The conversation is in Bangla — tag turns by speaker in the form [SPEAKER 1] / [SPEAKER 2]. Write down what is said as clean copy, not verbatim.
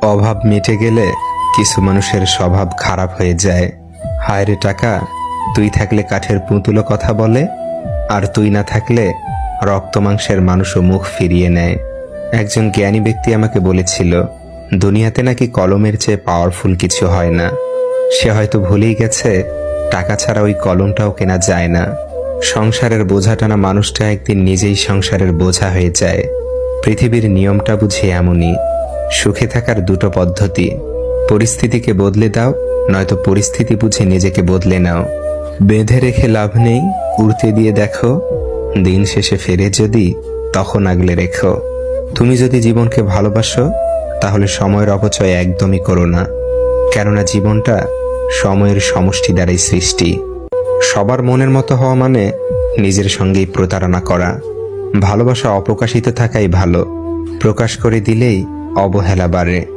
[SPEAKER 1] অভাব মিটে গেলে কিছু মানুষের স্বভাব খারাপ হয়ে যায়। হায় রে টাকা, তুই থাকলে কাঠের পুতুলও কথা বলে, আর তুই না থাকলে রক্ত মাংসের মানুষও মুখ ফিরিয়ে নেয়। একজন জ্ঞানী ব্যক্তি আমাকে বলেছিল, দুনিয়াতে নাকি কলমের চেয়ে পাওয়ারফুল কিছু হয় না। সে হয়তো ভুলেই গেছে টাকা ছাড়া ওই কলমটাও কেনা যায় না। সংসারের বোঝা টানা মানুষটা একদিন নিজেই সংসারের বোঝা হয়ে যায়। পৃথিবীর নিয়মটা বুঝি এমনই, সুখে থাকার দুটো পদ্ধতি, পরিস্থিতিকে বদলে দাও, নয়তো পরিস্থিতি বুঝে নিজেকে বদলে নাও। বেঁধে রেখে লাভ নেই, উড়তে দিয়ে দেখো, দিন শেষে ফেরে যদি তখন আগলে রেখো। তুমি যদি জীবনকে ভালোবাসো তাহলে সময়ের অপচয় একদমই করো না, কেননা জীবনটা সময়ের সমষ্টি দ্বারাই সৃষ্টি। সবার মনের মতো হওয়া মানে নিজের সঙ্গেই প্রতারণা করা। ভালোবাসা অপ্রকাশিত থাকাই ভালো, প্রকাশ করে দিলেই অবহেলা বাড়ে।